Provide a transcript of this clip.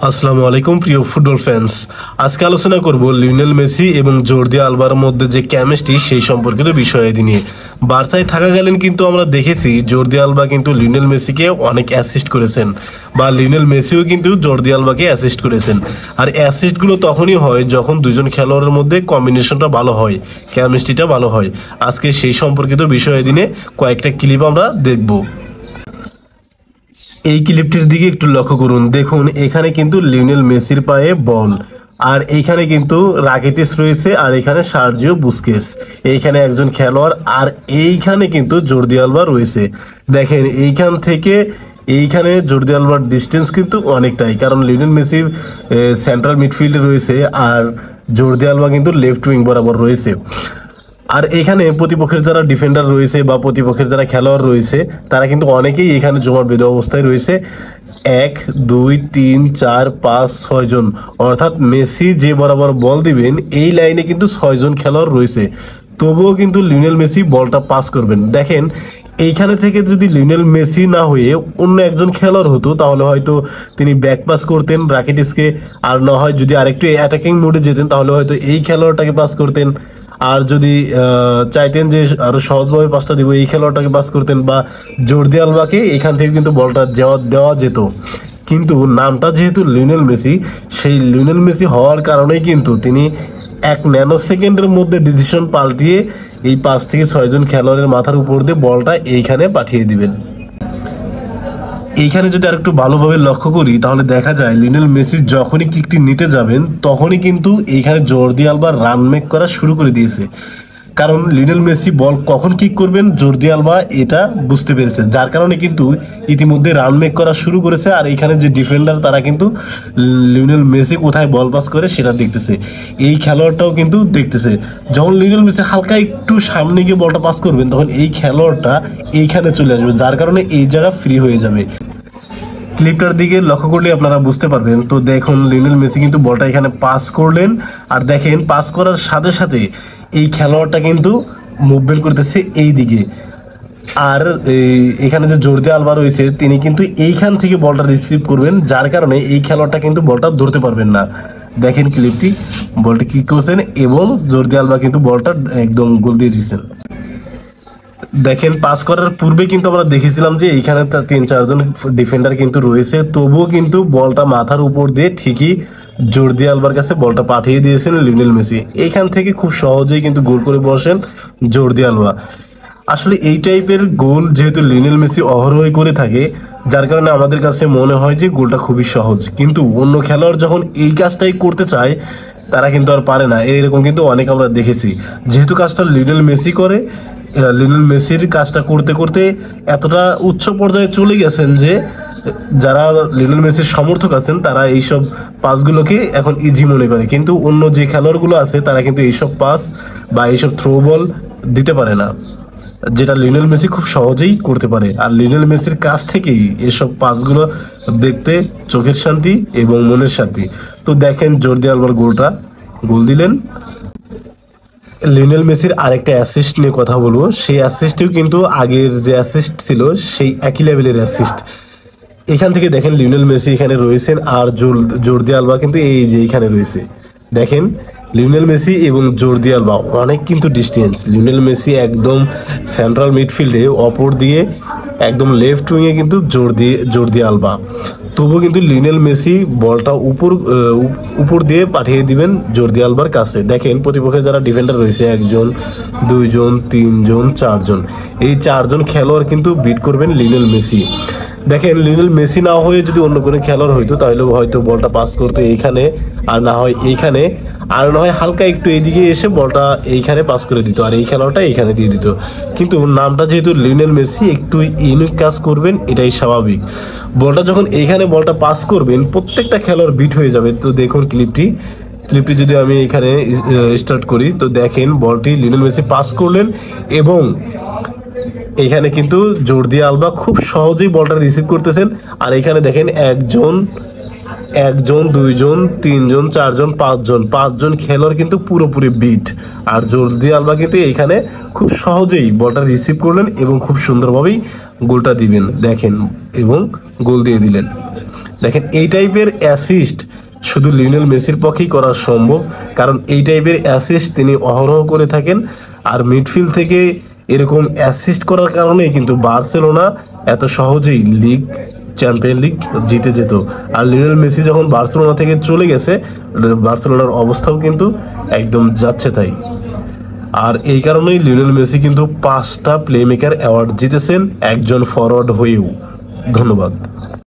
আসসালামু আলাইকুম প্রিয় ফুটবল ফ্যান্স। আজকে আলোচনা করব লিওনেল মেসি এবং জর্দি আলবার মধ্যে যে কেমিস্ট্রি সেই সম্পর্কিত বিষয়াদি নিয়ে। বার্সায় থাকাকালীন কিন্তু আমরা দেখেছি জর্দি আলবা কিন্তু লিওনেল মেসিকে অনেক অ্যাসিস্ট করেছেন, বা লিওনেল মেসিও কিন্তু জর্দি আলবাকে অ্যাসিস্ট করেছেন। আর অ্যাসিস্টগুলো তখনই হয় যখন দুজন খেলোয়াড়ের মধ্যে কম্বিনেশনটা ভালো হয়, কেমিস্ট্রিটা ভালো হয়। আজকে সেই সম্পর্কিত বিষয়াদি নিয়ে কয়েকটা ক্লিপ আমরা দেখব। এই ক্লিপটির দিকে একটু লক্ষ্য করুন। দেখুন এখানে কিন্তু লিওনেল মেসির পায়ে বল, আর এইখানে কিন্তু রাকিতিস রয়েছে, আর এখানে সার্জিও বুস্কেটস, এইখানে একজন খেলোয়াড়, আর এইখানে কিন্তু জর্দি আলবা রয়েছে। দেখেন এইখান থেকে এইখানে জর্দি আলবার ডিস্টেন্স কিন্তু অনেকটাই, কারণ লিওনেল মেসি সেন্ট্রাল মিডফিল্ডে রয়েছে আর জর্দি আলবা কিন্তু লেফট উইং বরাবর রয়েছে। আর এখানে প্রতিপক্ষের যারা ডিফেন্ডার রয়েছে বা প্রতিপক্ষের যারা খেলোয়াড় রয়েছে তারা কিন্তু অনেকেই এখানে জমাট বেঁধে অবস্থায় রয়েছে, 1 2 3 4 5 6 জন। অর্থাৎ মেসি যে বরাবর বল দিবেন এই লাইনে কিন্তু 6 জন খেলোয়াড় রয়েছে, তবুও কিন্তু লিওনেল মেসি বলটা পাস করবেন। দেখেন এইখানে থেকে যদি লিওনেল মেসি না হয়ে অন্য একজন খেলোয়াড় হতো তাহলে হয়তো তিনি ব্যাক পাস করতেন রাকিটিসকে, আর না হয় যদি আরেকটু অ্যাটাকিং মোডে যেতেন তাহলে হয়তো এই খেলোয়াড়টাকে পাস করতেন। আর যদি চাইতেন যে আরো সহজভাবে পাসটা দিব, এই খেলোয়াড়টাকে পাস করতেন, বা জর্দি আলবাকে এখান থেকে কিন্তু বলটা দেওয়া যেত। কিন্তু নামটা যেহেতু লিওনেল মেসি, সেই লিওনেল মেসি হওয়ার কারণেই কিন্তু তিনি 1 ন্যানো সেকেন্ডের মধ্যে ডিসিশন পাল্টিয়ে এই 5 থেকে 6 জন খেলোয়াড়ের মাথার উপর দিয়ে বলটা এইখানে পাঠিয়ে দিবেন। এইখানে যদি আরেকটু ভালোভাবে লক্ষ্য করি তাহলে দেখা যায় লিওনেল মেসি যখনই কিকটি নিতে যাবেন তখনই কিন্তু এইখানে জর্দি আলবা রান মেক করা শুরু করে দিয়েছে, কারণ লিওনেল মেসি বল কখন কিক করবেন জর্দি আলবা এটা বুঝতে পেরেছে, যার কারণে কিন্তু ইতিমধ্যে রান মেক করা শুরু করেছে। আর এইখানে যে ডিফেন্ডার তারা কিন্তু লিওনেল মেসি কোথায় বল পাস করে সেটা দেখতেছে, এই খেলোয়াড়টাও কিন্তু দেখতেছে। যখন লিওনেল মেসি হালকা একটু সামনে গিয়ে বলটা পাস করবেন তখন এই খেলোয়াড়টা এইখানে চলে আসবে, যার কারণে এই জায়গা ফ্রি হয়ে যাবে। ক্লিপটার দিকে লক্ষ্য করলে আপনারা বুঝতে পারবেন। তো দেখুন লিওনেল মেসি কিন্তু বলটা এখানে পাস করলেন, আর দেখেন পাস করার সাথে সাথে এই খেলোয়াড়টা কিন্তু মুভমেন্ট করতেছে এই দিকে। আর এখানে যে জর্দি আলবা রয়েছে তিনি কিন্তু এইখান থেকে বলটা রিসিভ করবেন, যার কারণে এই খেলোয়াড়টা কিন্তু বলটা ধরতে পারবেন না। দেখেন ক্লিপটি, বলটি কি করছেন এবং জর্দি আলবা কিন্তু বলটা একদম গোল দিয়ে দিচ্ছেন। দেখেন পাস করার পূর্বে কিন্তু আমরা দেখেছিলাম যে এইখানে 3-4 জন ডিফেন্ডার কিন্তু রয়েছে, তবুও কিন্তু বলটা মাথার উপর দিয়ে ঠিকই জর্দি আলবার কাছে বলটা পাঠিয়ে দিয়েছেন লিওনেল মেসি। এইখান থেকে খুব সহজেই কিন্তু গোল করে বসেন জর্দি আলবা। আসলে এই টাইপের গোল যেহেতু লিওনেল মেসি অহরহই করে থাকে, যার কারণে আমাদের কাছে মনে হয় যে গোলটা খুবই সহজ, কিন্তু অন্য খেলোয়াড় যখন এই কাজটাই করতে চায় তারা কিন্তু আর পারে না। এরকম কিন্তু অনেক আমরা দেখেছি। যেহেতু কাজটা লিওনেল মেসি করে, লিওনেল মেসির কাজটা করতে করতে এতটা উচ্চ পর্যায়ে চলে গেছেন যে যারা লিওনেল মেসির সমর্থক আছেন তারা এইসব পাসগুলোকে এখন ইজি মনে করে, কিন্তু অন্য যে খেলোয়াড়গুলো আছে তারা কিন্তু এইসব পাস বা এইসব থ্রো বল দিতে পারে না, যেটা লিওনেল মেসি খুব সহজেই করতে পারে। আর লিওনেল মেসির কাছ থেকেই এসব পাসগুলো দেখতে চোখের শান্তি এবং মনের শান্তি। তো দেখেন জর্দি আলবার গোল দিলেন। লিওনেল মেসির আরেকটা অ্যাসিস্ট নিয়ে কথা বলবো, সেই অ্যাসিস্টটিও কিন্তু আগের যে অ্যাসিস্ট ছিল সেই একই লেভেলের অ্যাসিস্ট। এখান থেকে দেখেন লিওনেল মেসি এখানে রয়েছেন, আর জর্দি আলবা কিন্তু এই যে এখানে রয়েছে। দেখেন লিওনেল মেসি এবং জর্দি আলবা অনেক কিন্তু ডিস্টেন্স। লিওনেল মেসি একদম সেন্ট্রাল মিডফিল্ডে, অপর দিয়ে একদম লেফট উইংয়ে কিন্তু জর্দি আলবা, তবু কিন্তু লিওনেল মেসি বলটা উপর দিয়ে পাঠিয়ে দিবেন জর্দি আলবার কাছে। দেখেন প্রতিপক্ষে যারা ডিফেন্ডার রয়েছে 1 জন 2 জন 3 জন 4 জন, এই 4 জন খেলোয়াড় কিন্তু বিট করবেন লিওনেল মেসি। দেখেন লিওনেল মেসি না হয়ে যদি অন্য কোনো খেলোয়াড় হইতো তাহলে হয়তো বলটা পাস করতো এইখানে, আর না হয় এইখানে, আর না হয় হালকা একটু এইদিকে এসে বলটা এইখানে পাস করে দিত, আর এই খেলোয়াড়টা এইখানে দিয়ে দিত। কিন্তু নামটা যেহেতু লিওনেল মেসি, একটু ইউনিক কাজ করবেন, এটাই স্বাভাবিক। বলটা যখন এইখানে বলটা পাস করবেন প্রত্যেকটা খেলোয়াড় বিট হয়ে যাবে। তো দেখুন ক্লিপটি যদি আমি এখানে স্টার্ট করি তো দেখেন বলটি লিওনেল মেসি পাস করলেন, এবং এখানে কিন্তু জর্দি আলবা খুব সহজেই বলটা রিসিভ করতেছেন। আর এখানে দেখেন 1 জন 2 জন 3 জন 4 জন 5 জন খেলোয়াড় কিন্তু পুরোপুরি বিট। আর জর্দি আলবা কিন্তু এখানে খুব সহজেই বলটা রিসিভ করলেন এবং খুব সুন্দরভাবেই গোলটা দিবেন, দেখেন, এবং গোল দিয়ে দিলেন। দেখেন এই টাইপের অ্যাসিস্ট শুধু লিওনেল মেসির পক্ষেই করা সম্ভব, কারণ এই টাইপের অ্যাসিস্ট তিনি অহরহ করে থাকেন। আর মিডফিল্ড থেকে এরকম অ্যাসিস্ট করার কারণেই কিন্তু বার্সেলোনা এত সহজেই লিগ, চ্যাম্পিয়ন লিগ জিতে যেত। আর লিওনেল মেসি যখন বার্সেলোনা থেকে চলে গেছে, বার্সেলোনার অবস্থাও কিন্তু একদম যাচ্ছে তাই। আর এই কারণেই লিওনেল মেসি কিন্তু 5টা প্লেমেকার অ্যাওয়ার্ড জিতেছেন একজন ফরওয়ার্ড হয়েও। ধন্যবাদ।